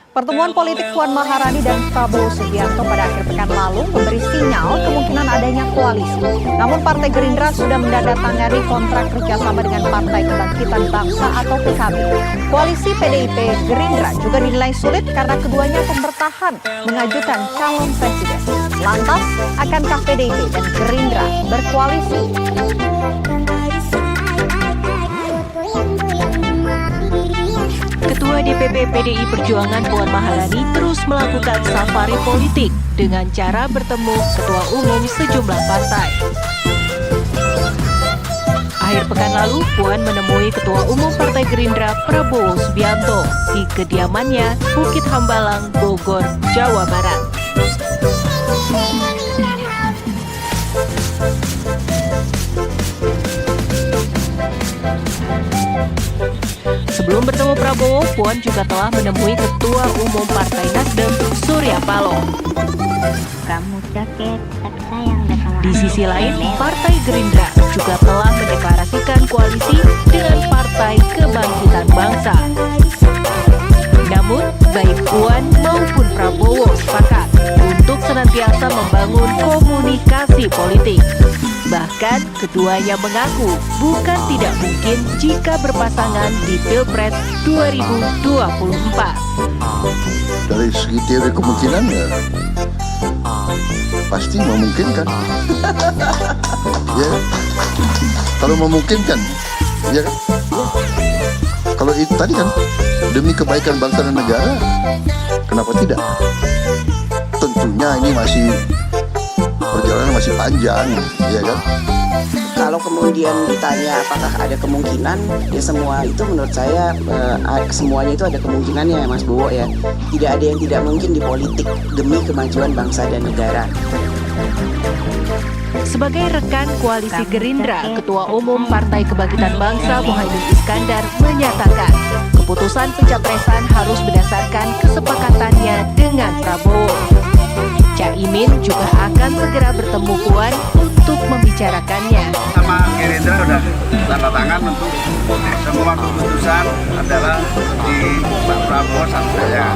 Pertemuan politik Puan Maharani dan Prabowo Subianto pada akhir pekan lalu memberi sinyal kemungkinan adanya koalisi. Namun Partai Gerindra sudah menandatangani kontrak kerjasama dengan Partai Kebangkitan Bangsa atau PKB. Koalisi PDIP Gerindra juga dinilai sulit karena keduanya bertahan mengajukan calon presiden. Lantas, akankah PDIP dan Gerindra berkoalisi? Ketua DPP PDI Perjuangan Puan Maharani terus melakukan safari politik dengan cara bertemu ketua umum sejumlah partai. Akhir pekan lalu, Puan menemui Ketua Umum Partai Gerindra Prabowo Subianto di kediamannya Bukit Hambalang, Bogor, Jawa Barat. Sebelum bertemu Prabowo, Puan juga telah menemui Ketua Umum Partai Nasdem, Surya Paloh. Di sisi lain, Partai Gerindra juga telah mendeklarasikan koalisi dengan Partai Kebangkitan Bangsa. Namun, baik Puan maupun Prabowo sepakat untuk senantiasa membangun komunikasi politik. Bahkan, keduanya mengaku bukan tidak mungkin jika berpasangan di Pilpres 2024. Dari segi teori kemungkinan ya, pasti memungkinkan. Ya, kalau memungkinkan, ya kan? Kalau itu tadi kan demi kebaikan bangsa dan negara, kenapa tidak? Tentunya ini perjalanan masih panjang, ya kan? Kalau kemudian ditanya apakah ada kemungkinan, ya semua itu menurut saya semuanya itu ada kemungkinannya, Mas Bowo ya. Tidak ada yang tidak mungkin di politik demi kemajuan bangsa dan negara. Sebagai rekan koalisi Gerindra, Ketua Umum Partai Kebangkitan Bangsa Muhaimin Iskandar menyatakan keputusan pencapresan harus berdasarkan kesepakatannya dengan Prabowo. Caimin juga akan segera bertemu Puan untuk membicarakannya. Sama Gerindra sudah tanda tangan untuk semua keputusan adalah di Pak Prabowo sama saya.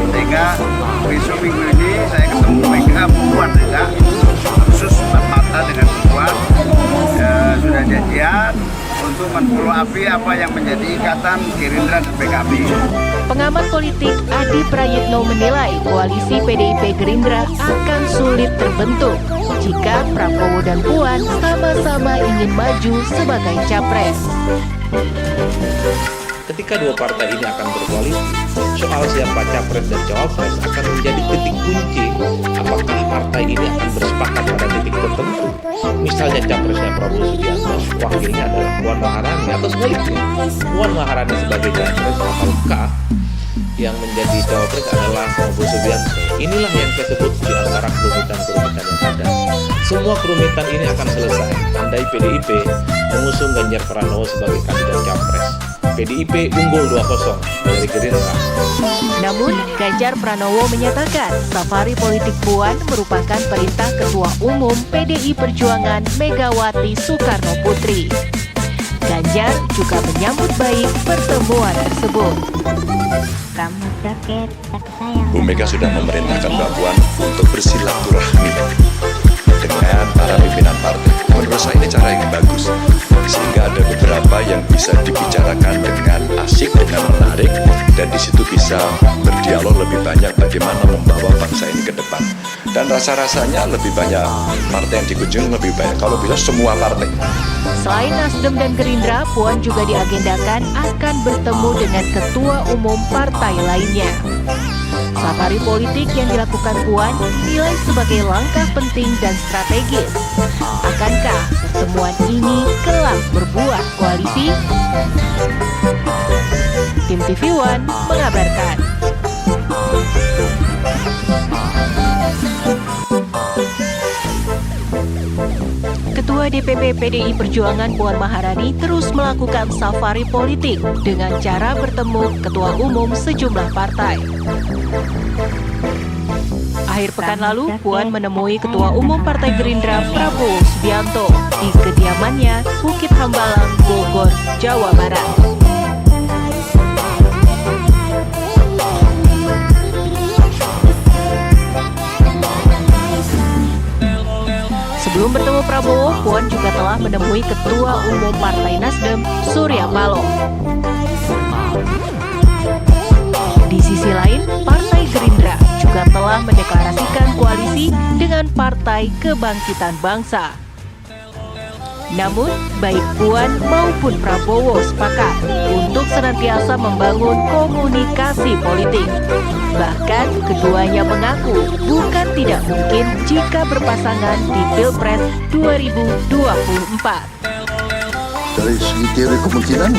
Sehingga besok minggu ini saya ketemu Mega Puan juga khusus mata dengan Puan sudah janjian untuk menfollow apa yang menjadi ikatan Gerindra dan PKB. Pengamat politik Adi Prayitno menilai koalisi PDIP Gerindra akan sulit terbentuk jika Prabowo dan Puan sama-sama ingin maju sebagai capres. Ketika dua partai ini akan berkoalisi, soal siapa capres dan cawapres akan menjadi titik kunci apakah partai ini akan bersepakat pada titik tertentu. Misalnya capresnya Prabowo Subianto, wakilnya adalah Puan Maharani, atau sebaliknya Puan Maharani sebagai capres ataukah yang menjadi cawapres adalah Prabowo Subianto. Inilah yang saya sebut di antara kerumitan-kerumitan yang ada. Semua kerumitan ini akan selesai andai PDIP mengusung Ganjar Pranowo sebagai kandidat capres. PDIP unggul 2-0 dari Gerindra. Namun, Ganjar Pranowo menyatakan safari politik Puan merupakan perintah Ketua Umum PDI Perjuangan Megawati Soekarno Putri. Ganjar juga menyambut baik pertemuan tersebut. Bu Mega sudah memerintahkan Mbak Puan untuk bersilaturahmi dengan para pimpinan partai. Menurut saya ini cara yang bagus, sehingga ada beberapa yang bisa dibicarakan dengan asik, dengan menarik, dan di situ bisa berdialog lebih banyak bagaimana membawa bangsa ini ke depan. Dan rasa-rasanya lebih banyak partai yang dikunjungi, lebih banyak kalau bisa semua partai. Selain Nasdem dan Gerindra, Puan juga diagendakan akan bertemu dengan ketua umum partai lainnya. Safari politik yang dilakukan Puan dinilai sebagai langkah penting dan strategis. Akankah pertemuan ini kelak berbuah koalisi? Tim TV One mengabarkan. Ketua DPP PDI Perjuangan Puan Maharani terus melakukan safari politik dengan cara bertemu ketua umum sejumlah partai. Akhir pekan lalu, Puan menemui Ketua Umum Partai Gerindra Prabowo Subianto di kediamannya Bukit Hambalang, Bogor, Jawa Barat. Prabowo, Puan juga telah menemui Ketua Umum Partai Nasdem, Surya Paloh. Di sisi lain, Partai Gerindra juga telah mendeklarasikan koalisi dengan Partai Kebangkitan Bangsa. Namun, baik Puan maupun Prabowo sepakat untuk senantiasa membangun komunikasi politik. Bahkan, keduanya mengaku bukan tidak mungkin jika berpasangan di Pilpres 2024. Dari segi teori kemungkinan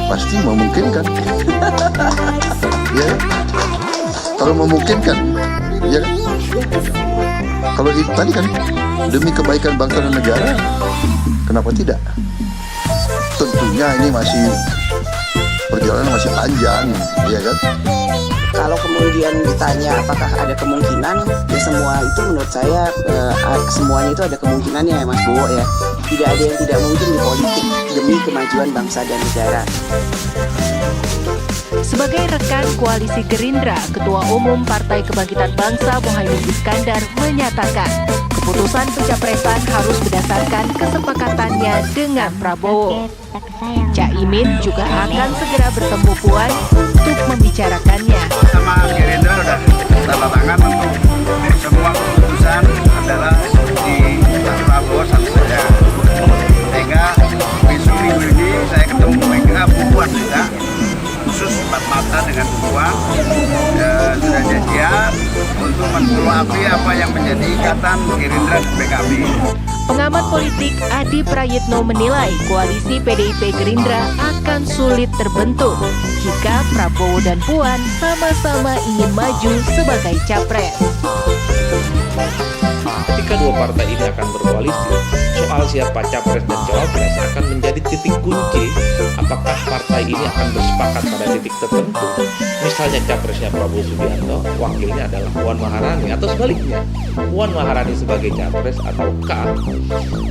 pasti memungkinkan. Ya, kalau memungkinkan, ya kan? Kalau itu tadi kan demi kebaikan bangsa dan negara, kenapa tidak? Tentunya ini perjalanan masih panjang, ya kan? Kalau kemudian ditanya apakah ada kemungkinan, ya semua itu menurut saya semuanya itu ada kemungkinannya ya Mas Bowo ya. Tidak ada yang tidak mungkin di politik demi kemajuan bangsa dan negara. Sebagai rekan koalisi Gerindra, Ketua Umum Partai Kebangkitan Bangsa Muhaimin Iskandar menyatakan keputusan pencapresan harus berdasarkan kesepakatannya dengan Prabowo. Caimin juga akan segera bertemu Puan untuk membicarakannya. Sama Gerindra sudah tanda tangan untuk semua keputusan adalah di Pak Prabowo sama saya. Sehingga besok minggu ini saya ketemu Puan juga, khusus empat mata dengan Puan, sudah janjian untuk menfollow-up apa yang menjadi ikatan Gerindra dan PKB. Pengamat politik Adi Prayitno menilai koalisi PDIP Gerindra akan sulit terbentuk jika Prabowo dan Puan sama-sama ingin maju sebagai capres. Ketika dua partai ini akan berkoalisi, soal siapa capres dan cawapres akan menjadi titik kunci apakah partai ini akan bersepakat pada titik tertentu. Misalnya capresnya Prabowo Subianto, wakilnya adalah Puan Maharani, atau sebaliknya, Puan Maharani sebagai capres ataukah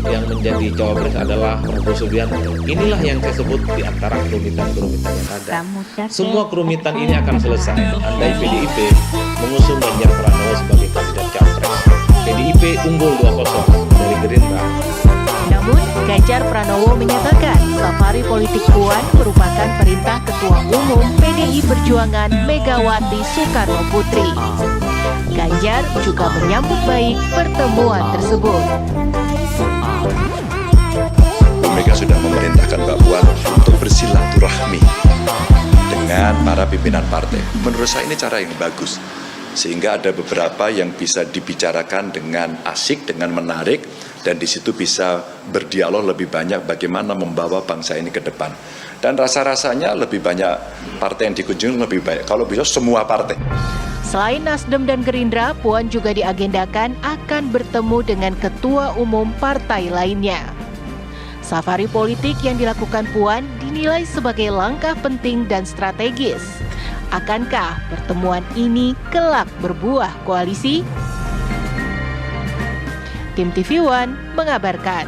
yang menjadi cawapres adalah Prabowo Subianto. Inilah yang saya sebut di antara kerumitan-kerumitan yang ada. Semua kerumitan ini akan selesai andai PDIP mengusung Ganjar Pranowo sebagai kandidat capres. PDIP unggul 2-0 dari Gerindra. Namun, Ganjar Pranowo menyatakan safari politik Puan merupakan perintah Ketua Umum PDI Perjuangan Megawati Soekarno Putri. Ganjar juga menyambut baik pertemuan tersebut. Bu Mega sudah memerintahkan Mbak Puan untuk bersilaturahmi dengan para pimpinan partai. Menurut saya ini cara yang bagus. Sehingga ada beberapa yang bisa dibicarakan dengan asik, dengan menarik, dan di situ bisa berdialog lebih banyak bagaimana membawa bangsa ini ke depan. Dan rasa-rasanya lebih banyak partai yang dikunjungi lebih baik. Kalau bisa semua partai. Selain Nasdem dan Gerindra, Puan juga diagendakan akan bertemu dengan ketua umum partai lainnya. Safari politik yang dilakukan Puan dinilai sebagai langkah penting dan strategis. Akankah pertemuan ini kelak berbuah koalisi? Tim TV One mengabarkan.